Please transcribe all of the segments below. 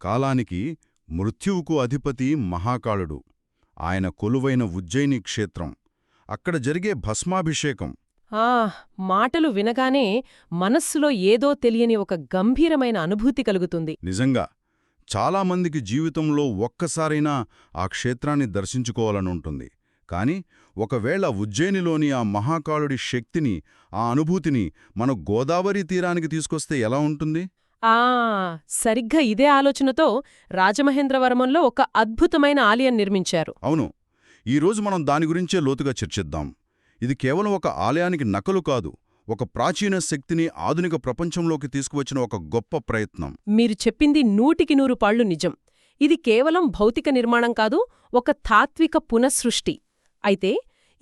కాలానికి మృత్యువుకు అధిపతి మహాకాళుడు. ఆయన కొలువైన ఉజ్జయిని క్షేత్రం. అక్కడ జరిగే భస్మాభిషేకం. మాటలు వినగానే మనస్సులో ఏదో తెలియని ఒక గంభీరమైన అనుభూతి కలుగుతుంది. నిజంగా చాలామందికి జీవితంలో ఒక్కసారైనా ఆ క్షేత్రాన్ని దర్శించుకోవాలనుంటుంది. కాని ఒకవేళ ఉజ్జయినిలోని ఆ మహాకాళుడి శక్తిని, ఆ అనుభూతిని మన గోదావరి తీరానికి తీసుకొస్తే ఎలా ఉంటుంది? సరిగ్గా ఇదే ఆలోచనతో రాజమహేంద్రవరమంలో ఒక అద్భుతమైన ఆలయం నిర్మించారు. అవును, ఈరోజు మనం దాని గురించే లోతుగా చర్చిద్దాం. ఇది కేవలం ఒక ఆలయానికి నకలు కాదు, ఒక ప్రాచీన శక్తిని ఆధునిక ప్రపంచంలోకి తీసుకువచ్చిన ఒక గొప్ప ప్రయత్నం. మీరు చెప్పింది 100కి 100 నిజం. ఇది కేవలం భౌతిక నిర్మాణం కాదు, ఒక తాత్విక పునఃసృష్టి. అయితే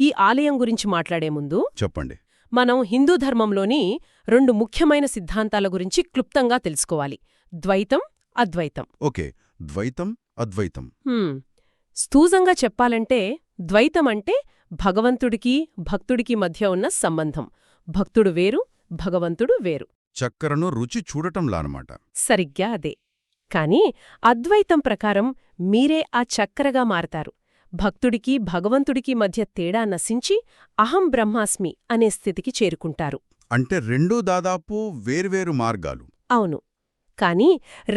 ఈ ఆలయం గురించి మాట్లాడే ముందు చెప్పండి. మనం హిందూ ధర్మంలోని 2 ముఖ్యమైన సిద్ధాంతాల గురించి క్లుప్తంగా తెలుసుకోవాలి: ద్వైతం, అద్వైతం. ఓకే, ద్వైతం, అద్వైతం. స్థూలంగా చెప్పాలంటే ద్వైతం అంటే భగవంతుడికి భక్తుడికి మధ్య ఉన్న సంబంధం. భక్తుడు వేరు, భగవంతుడు వేరు. చక్కెరను రుచి చూడటంలానమాట. సరిగ్గా అదే. కాని అద్వైతం ప్రకారం మీరే ఆ చక్కెరగా మారతారు. భక్తుడికి భగవంతుడికి మధ్య తేడా నశించి అహం బ్రహ్మాస్మి అనే స్థితికి చేరుకుంటారు. అంటే రెండూ దాదాపు వేర్వేరు మార్గాలు. అవును. కాని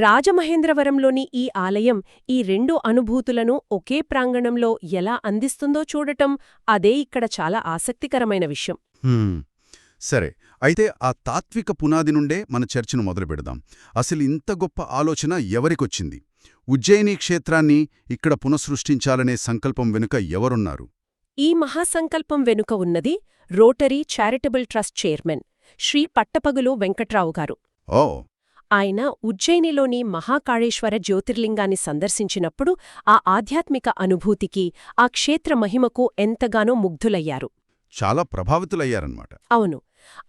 రాజమహేంద్రవరంలోని ఈ ఆలయం ఈ 2 అనుభూతులను ఒకే ప్రాంగణంలో ఎలా అందిస్తుందో చూడటం, అదే ఇక్కడ చాలా ఆసక్తికరమైన విషయం. సరే, అయితే ఆ తాత్విక పునాది నుండే మన చర్చను మొదలుపెడదాం. అసలు ఇంత గొప్ప ఆలోచన ఎవరికొచ్చింది? ఉజ్జయిని క్షేత్రాన్ని ఇక్కడ పునఃసృష్టించాలనే సంకల్పం వెనుక ఎవరున్నారు? ఈ మహాసంకల్పం వెనుక ఉన్నది Rotary charitable trust chairman Shri Pattapagulu Venkatrao గారు. ఓ! ఆయన ఉజ్జయినిలోని మహాకాళేశ్వర జ్యోతిర్లింగాన్ని సందర్శించినప్పుడు ఆ ఆధ్యాత్మిక అనుభూతికి, ఆ క్షేత్ర మహిమకు ఎంతగానో ముగ్ధులయ్యారు. చాలా ప్రభావితులయ్యారన్నమాట. అవును.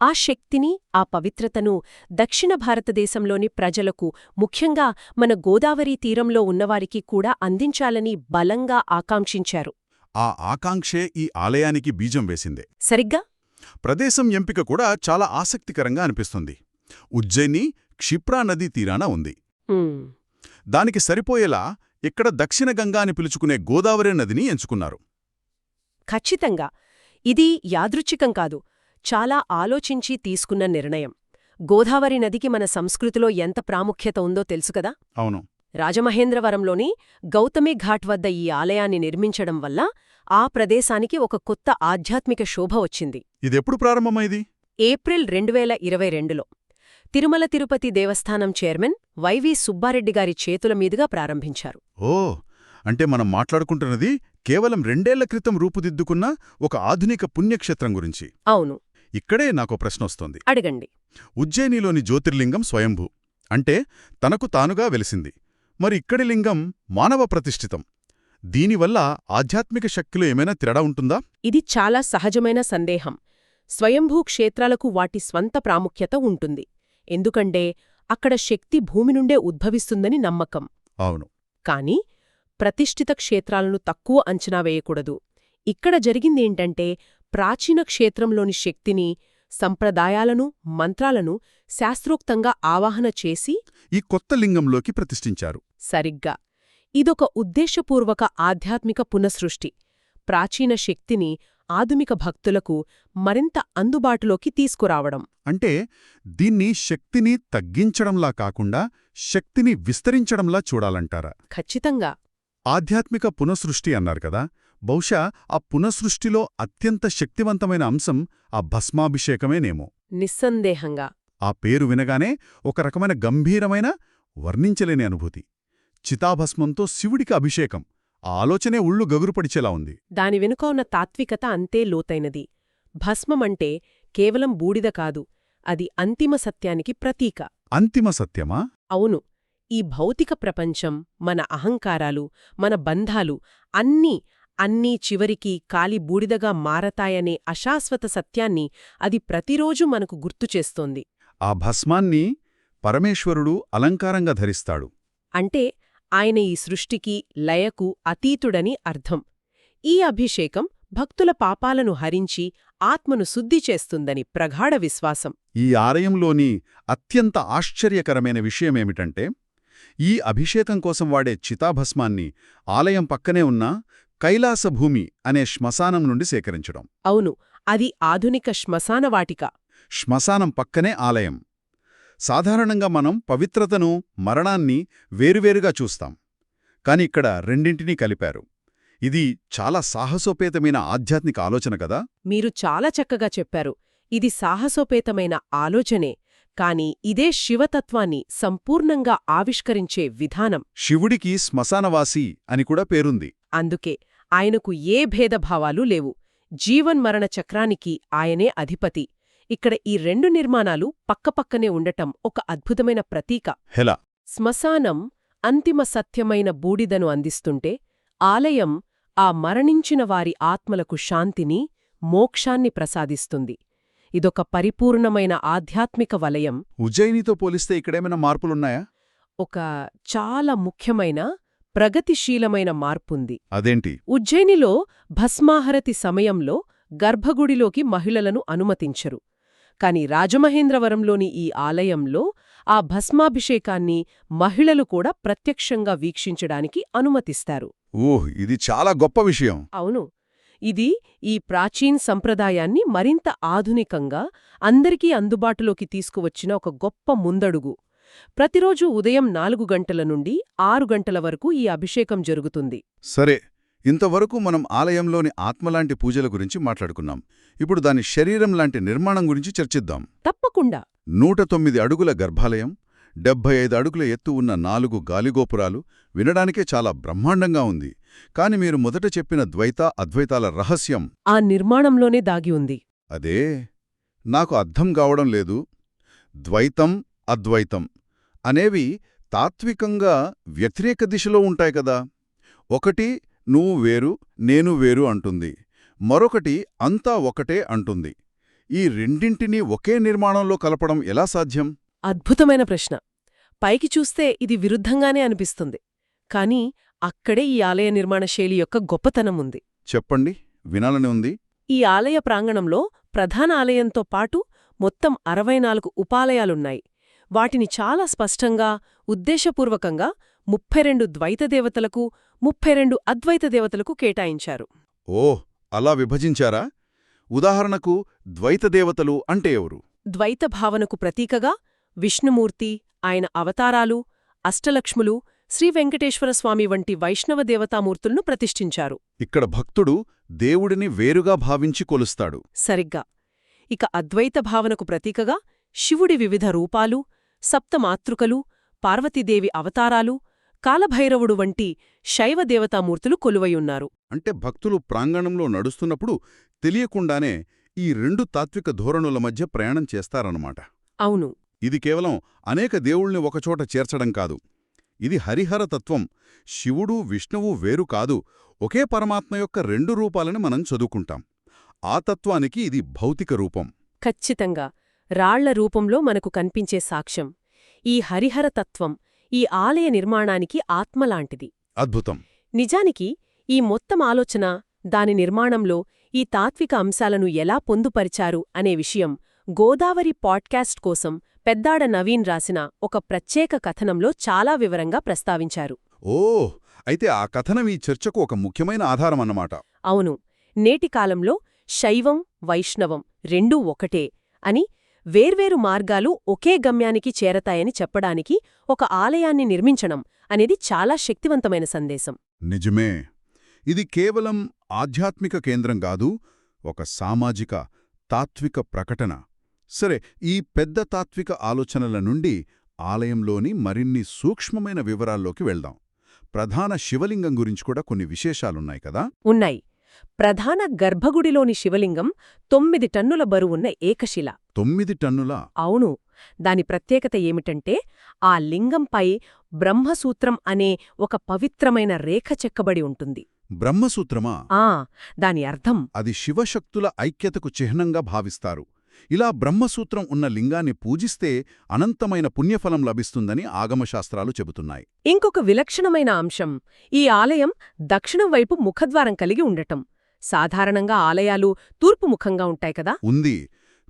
ఆ శక్తిని, ఆ పవిత్రతను దక్షిణ భారతదేశంలోని ప్రజలకు, ముఖ్యంగా మన గోదావరి తీరంలో ఉన్నవారికి కూడా అందించాలని బలంగా ఆకాంక్షించారు. ఆ ఆకాంక్షే ఈ ఆలయానికి బీజం వేసిందే. సరిగ్గా. ప్రదేశం ఎంపిక కూడా చాలా ఆసక్తికరంగా అనిపిస్తుంది. ఉజ్జయిని క్షిప్రా నదీ తీరాన ఉంది. దానికి సరిపోయేలా ఇక్కడ దక్షిణ గంగా అని పిలుచుకునే గోదావరి నదిని ఎంచుకున్నారు. ఖచ్చితంగా. ఇది యాదృచ్ఛికం కాదు, చాలా ఆలోచించి తీసుకున్న నిర్ణయం. గోదావరి నదికి మన సంస్కృతిలో ఎంత ప్రాముఖ్యత ఉందో తెలుసుకదా? అవును. రాజమహేంద్రవరంలోని గౌతమి ఘాట్ వద్ద ఈ ఆలయాన్ని నిర్మించడం వల్ల ఆ ప్రదేశానికి ఒక కొత్త ఆధ్యాత్మిక శోభ వచ్చింది. ఇదెప్పుడు ప్రారంభమైంది? ఏప్రిల్ 2022లో తిరుమల తిరుపతి దేవస్థానం చైర్మన్ వైవి సుబ్బారెడ్డి గారి చేతుల మీదుగా ప్రారంభించారు. ఓ! అంటే మనం మాట్లాడుకుంటున్నది కేవలం 2 ఏళ్ల క్రితం రూపుదిద్దుకున్న ఒక ఆధునిక పుణ్యక్షేత్రం గురించి. అవును. ఇక్కడే నాకో ప్రశ్నొస్తోంది. అడగండి. ఉజ్జయినిలోని జ్యోతిర్లింగం స్వయంభూ, అంటే తనకు తానుగా వెలిసింది. మరి ఇక్కడి లింగం మానవ ప్రతిష్ఠితం. దీనివల్ల ఆధ్యాత్మిక శక్తిలో ఏమైనా తేడా ఉంటుందా? ఇది చాలా సహజమైన సందేహం. స్వయంభూ క్షేత్రాలకు వాటి స్వంత ప్రాముఖ్యత ఉంటుంది. ఎందుకంటే అక్కడ శక్తి భూమి నుండే ఉద్భవిస్తుందని నమ్మకం. అవును. కాని ప్రతిష్ఠిత క్షేత్రాలను తక్కువ అంచనా వేయకూడదు. ఇక్కడ జరిగిందేంటంటే ప్రాచీన క్షేత్రంలోని శక్తిని, సంప్రదాయాలను, మంత్రాలను శాస్త్రోక్తంగా ఆవాహన చేసి ఈ కొత్త లింగంలోకి ప్రతిష్ఠించారు. సరిగ్గా. ఇదొక ఉద్దేశపూర్వక ఆధ్యాత్మిక పునఃసృష్టి. ప్రాచీన శక్తిని ఆధునిక భక్తులకు మరింత అందుబాటులోకి తీసుకురావడం. అంటే దీన్ని శక్తిని తగ్గించడంలా కాకుండా శక్తిని విస్తరించడంలా చూడాలంటారా? ఖచ్చితంగా. ఆధ్యాత్మిక పునఃసృష్టి అన్నారు కదా, బహుశా ఆ పునఃసృష్టిలో అత్యంత శక్తివంతమైన అంశం ఆ భస్మాభిషేకమేనేమో. నిస్సందేహంగా. ఆ పేరు వినగానే ఒక రకమైన గంభీరమైన, వర్ణించలేని అనుభూతి. చితాభస్మంతో శివుడికి అభిషేకం. ఆ ఆలోచనే ఉళ్ళు గగురుపడిచేలా ఉంది. దాని వెనుక ఉన్న తాత్వికత అంతే లోతైనది. భస్మమంటే కేవలం బూడిద కాదు, అది అంతిమ సత్యానికి ప్రతీక. అంతిమ సత్యమా? అవును. ఈ భౌతిక ప్రపంచం, మన అహంకారాలు, మన బంధాలు అన్నీ చివరికి కాలి బూడిదగా మారతాయనే అశాశ్వత సత్యాన్ని అది ప్రతిరోజూ మనకు గుర్తుచేస్తోంది. ఆ భస్మాన్ని పరమేశ్వరుడు అలంకారంగా ధరిస్తాడు. అంటే ఆయన ఈ సృష్టికి, లయకు అతీతుడని అర్థం. ఈ అభిషేకం భక్తుల పాపాలను హరించి ఆత్మను శుద్ధి చేస్తుందని ప్రగాఢ విశ్వాసం. ఈ ఆలయంలోని అత్యంత ఆశ్చర్యకరమైన విషయమేమిటంటే ఈ అభిషేకం కోసం వాడే చితాభస్మాన్ని ఆలయం పక్కనే ఉన్న కైలాసభూమి అనే శ్మశానం నుండి సేకరించడం. అవును, అది ఆధునిక శ్మశానవాటిక. శ్మశానం పక్కనే ఆలయం. సాధారణంగా మనం పవిత్రతను, మరణాన్ని వేరువేరుగా చూస్తాం. కాని ఇక్కడ రెండింటినీ కలిపారు. ఇది చాలా సాహసోపేతమైన ఆధ్యాత్మిక ఆలోచన కదా. మీరు చాలా చక్కగా చెప్పారు. ఇది సాహసోపేతమైన ఆలోచనే, కాని ఇదే శివతత్వాన్ని సంపూర్ణంగా ఆవిష్కరించే విధానం. శివుడికి శ్మశానవాసి అని కూడా పేరుంది. అందుకే ఆయనకు ఏ భేదభావాలూ లేవు. జీవన్మరణ చక్రానికి ఆయనే అధిపతి. ఇక్కడ ఈ రెండు నిర్మాణాలు పక్కపక్కనే ఉండటం ఒక అద్భుతమైన ప్రతీక. హెలా శ్మశానం అంతిమ సత్యమైన బూడిదను అందిస్తుంటే, ఆలయం ఆ మరణించిన వారి ఆత్మలకు శాంతిని, మోక్షాన్ని ప్రసాదిస్తుంది. ఇదొక పరిపూర్ణమైన ఆధ్యాత్మిక వలయం. ఉజ్జయినితో పోలిస్తే ఇక్కడేమైనా మార్పులున్నాయా? ఒక చాలా ముఖ్యమైన, ప్రగతిశీలమైన మార్పుంది. అదేంటి? ఉజ్జయినిలో భస్మాహరతి సమయంలో గర్భగుడిలోకి మహిళలను అనుమతించరు. కాని రాజమహేంద్రవరంలోని ఈ ఆలయంలో ఆ భస్మాభిషేకాన్ని మహిళలు కూడా ప్రత్యక్షంగా వీక్షించడానికి అనుమతిస్తారు. ఓహ్, ఇది చాలా గొప్ప విషయం. అవును, ఇది ఈ ప్రాచీన సంప్రదాయాన్ని మరింత ఆధునికంగా అందరికీ అందుబాటులోకి తీసుకువచ్చిన ఒక గొప్ప ముందడుగు. ప్రతిరోజూ ఉదయం 4 గంటల నుండి 6 గంటల వరకు ఈ అభిషేకం జరుగుతుంది. సరే, ఇంతవరకు మనం ఆలయంలోని ఆత్మలాంటి పూజల గురించి మాట్లాడుకున్నాం. ఇప్పుడు దాని శరీరం లాంటి నిర్మాణం గురించి చర్చిద్దాం. తప్పకుండా. 109 అడుగుల గర్భాలయం, 75 అడుగుల ఎత్తు ఉన్న 4 గాలిగోపురాలు వినడానికే చాలా బ్రహ్మాండంగా ఉంది. కాని మీరు మొదట చెప్పిన ద్వైత అద్వైతాల రహస్యం ఆ నిర్మాణంలోనే దాగి ఉంది. అదే నాకు అర్థం కావడం లేదు. ద్వైతం, అద్వైతం అనేవి తాత్వికంగా వ్యతిరేక దిశలో ఉంటాయి కదా. ఒకటి నువ్వు వేరు, నేను వేరు అంటుంది. మరొకటి అంతా ఒకటే అంటుంది. ఈ రెండింటినీ ఒకే నిర్మాణంలో కలపడం ఎలా సాధ్యం? అద్భుతమైన ప్రశ్న. పైకి చూస్తే ఇది విరుద్ధంగానే అనిపిస్తుంది. కాని అక్కడే ఈ ఆలయ నిర్మాణ శైలి యొక్క గొప్పతనం ఉంది. చెప్పండి, వినాలని ఉంది. ఈ ఆలయ ప్రాంగణంలో ప్రధాన ఆలయంతో పాటు మొత్తం 64 ఉపాలయాలున్నాయి. వాటిని చాలా స్పష్టంగా, ఉద్దేశపూర్వకంగా 32 ద్వైత దేవతలకు, 32 అద్వైత దేవతలకు కేటాయించారు. ఓహ్, అలా విభజించారా? ఉదాహరణకు ద్వైత దేవతలు అంటే ఎవరు? ద్వైత భావనకు ప్రతీకగా విష్ణుమూర్తి, ఆయన అవతారాలు, అష్టలక్ష్ములు, శ్రీవెంకటేశ్వరస్వామి వంటి వైష్ణవ దేవతామూర్తులను ప్రతిష్ఠించారు. ఇక్కడ భక్తుడు దేవుడిని వేరుగా భావించి కొలుస్తాడు. సరిగ్గా. ఇక అద్వైత భావనకు ప్రతీకగా శివుడి వివిధ రూపాలు, సప్తమాతృకలు, పార్వతీదేవి అవతారాలు, కాలభైరవుడు వంటి శైవ దేవతామూర్తులు కొలువయున్నారు. అంటే భక్తులు ప్రాంగణంలో నడుస్తున్నప్పుడు తెలియకుండానే ఈ రెండు తాత్విక ధోరణుల మధ్య ప్రయాణం చేస్తారన్నమాట. అవును. ఇది కేవలం అనేక దేవుళ్ని ఒకచోట చేర్చడం కాదు. ఇది హరిహర తత్వం. శివుడు, విష్ణువు వేరు కాదు, ఒకే పరమాత్మ యొక్క 2 రూపాలని మనం చదువుకుంటాం. ఆ తత్వానికి ఇది భౌతిక రూపం. ఖచ్చితంగా. రాళ్ల రూపంలో మనకు కనిపించే సాక్ష్యం. ఈ హరిహర తత్వం ఈ ఆలయ నిర్మాణానికి ఆత్మలాంటిది. అద్భుతం. నిజానికి ఈ మొత్తం ఆలోచన, దాని నిర్మాణంలో ఈ తాత్విక అంశాలను ఎలా పొందుపరిచారు అనే విషయం గోదావరి పాడ్కాస్ట్ కోసం పెద్దాడ నవీన్ రాసిన ఒక ప్రత్యేక కథనంలో చాలా వివరంగా ప్రస్తావించారు. ఓహ్, అయితే ఆ కథనం ఈ చర్చకు ఒక ముఖ్యమైన ఆధారం అన్నమాట. అవును. నేటి కాలంలో శైవం, వైష్ణవం రెండూ ఒకటే అని, వేర్వేరు మార్గాలు ఒకే గమ్యానికి చేరతాయని చెప్పడానికి ఒక ఆలయాన్ని నిర్మించడం అనేది చాలా శక్తివంతమైన సందేశం. నిజమే. ఇది కేవలం ఆధ్యాత్మిక కేంద్రం కాదు, ఒక సామాజిక, తాత్విక ప్రకటన. సరే, ఈ పెద్ద తాత్విక ఆలోచనల నుండి ఆలయంలోని మరిన్ని సూక్ష్మమైన వివరాల్లోకి వెళ్దాం. ప్రధాన శివలింగం గురించి కూడా కొన్ని విశేషాలున్నాయి కదా? ఉన్నాయి. ప్రధాన గర్భగుడిలోని శివలింగం 9 టన్నుల బరువున్న ఏకశిల. 9 టన్నులా? అవును. దాని ప్రత్యేకత ఏమిటంటే, ఆ లింగంపై బ్రహ్మసూత్రం అనే ఒక పవిత్రమైన రేఖ చెక్కబడి ఉంటుంది. బ్రహ్మసూత్రమా? దాని అర్థం అది శివశక్తుల ఐక్యతకు చిహ్నంగా భావిస్తారు. ఇలా బ్రహ్మసూత్రం ఉన్న లింగాన్ని పూజిస్తే అనంతమైన పుణ్యఫలం లభిస్తుందని ఆగమశాస్త్రాలు చెబుతున్నాయి. ఇంకొక విలక్షణమైన అంశం, ఈ ఆలయం దక్షిణం వైపు ముఖద్వారం కలిగి ఉండటం. సాధారణంగా ఆలయాలు తూర్పు ముఖంగా ఉంటాయి కదా? ఉంది.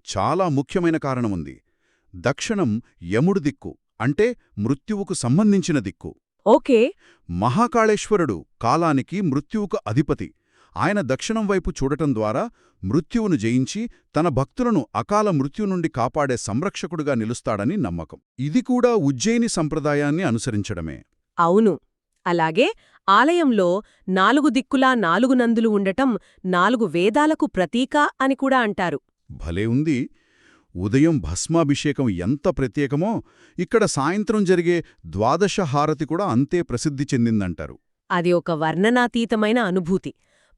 చాలా ముఖ్యమైన కారణముంది. దక్షిణం యముడు దిక్కు, అంటే మృత్యువుకు సంబంధించిన దిక్కు. ఓకే. మహాకాళేశ్వరుడు కాలానికి మృత్యువుకు అధిపతి. ఆయన దక్షిణం వైపు చూడటం ద్వారా మృత్యువును జయించి తన భక్తులను అకాల మృత్యు నుండి కాపాడే సంరక్షకుడుగా నిలుస్తాడని నమ్మకం. ఇది కూడా ఉజ్జయిని సంప్రదాయాన్ని అనుసరించడమే. అవును. అలాగే ఆలయంలో 4 దిక్కులా 4 నందులు ఉండటం 4 వేదాలకు ప్రతీక అని కూడా అంటారు. భలే ఉంది. ఉదయం భస్మాభిషేకం ఎంత ప్రత్యేకమో ఇక్కడ సాయంత్రం జరిగే ద్వాదశ హారతి కూడా అంతే ప్రసిద్ధి చెందిందంటారు. అది ఒక వర్ణనాతీతమైన అనుభూతి.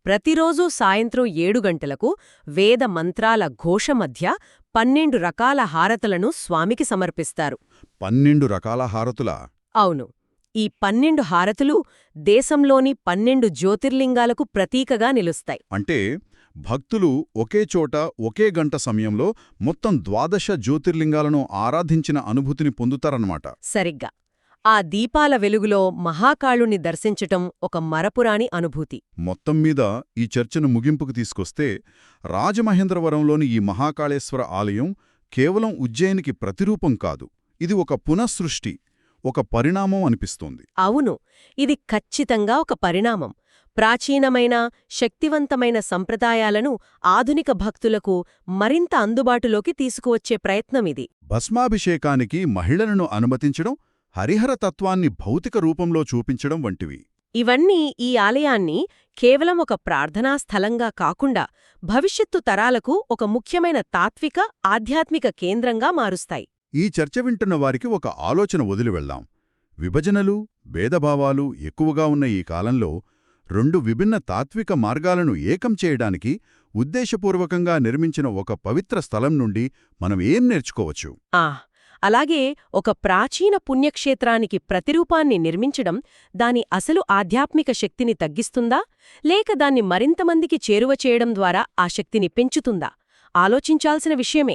ప్రతిరోజూ సాయంత్రం 7 గంటలకు వేద మంత్రాల ఘోష మధ్య 12 రకాల హారతులను స్వామికి సమర్పిస్తారు. 12 రకాల హారతులా? అవును. ఈ 12 హారతులు దేశంలోని 12 జ్యోతిర్లింగాలకు ప్రతీకగా నిలుస్తాయి. అంటే భక్తులు ఒకే చోట ఒకే గంట సమయంలో మొత్తం ద్వాదశ జ్యోతిర్లింగాలను ఆరాధించిన అనుభూతిని పొందుతారన్నమాట. సరిగ్గా. ఆ దీపాల వెలుగులో మహాకాళుని దర్శించటం ఒక మరపురాని అనుభూతి. మొత్తం మీద ఈ చర్చను ముగింపుకు తీసుకొస్తే రాజమహేంద్రవరంలోని ఈ మహాకాళేశ్వర ఆలయం కేవలం ఉజ్జయినికి ప్రతిరూపం కాదు. ఇది ఒక పునఃసృష్టి, ఒక పరిణామం అనిపిస్తోంది. అవును, ఇది ఖచ్చితంగా ఒక పరిణామం. ప్రాచీనమైన శక్తివంతమైన సంప్రదాయాలను ఆధునిక భక్తులకు మరింత అందుబాటులోకి తీసుకువచ్చే ప్రయత్నమిది. భస్మాభిషేకానికి మహిళలను అనుమతించడం, హరిహర తత్వాన్ని భౌతిక రూపంలో చూపించడం వంటివి. ఇవన్నీ ఈ ఆలయాన్ని కేవలం ఒక ప్రార్థనా స్థలంగా కాకుండా భవిష్యత్తు తరాలకు ఒక ముఖ్యమైన తాత్విక, ఆధ్యాత్మిక కేంద్రంగా మారుస్తాయి. ఈ చర్చ వింటున్న వారికి ఒక ఆలోచన వదిలివెళ్దాం. విభజనలు, భేదభావాలు ఎక్కువగా ఉన్న ఈ కాలంలో 2 విభిన్న తాత్విక మార్గాలను ఏకం చేయడానికి ఉద్దేశపూర్వకంగా నిర్మించిన ఒక పవిత్ర స్థలం నుండి మనం ఏం నేర్చుకోవచ్చు? అలాగే ఒక ప్రాచీన పుణ్యక్షేత్రానికి ప్రతిరూపాన్ని నిర్మించడం దాని అసలు ఆధ్యాత్మిక శక్తిని తగ్గిస్తుందా, లేక దాన్ని మరింతమందికి చేరువ చేయడం ద్వారా ఆ శక్తిని పెంచుతుందా? ఆలోచించాల్సిన విషయమే.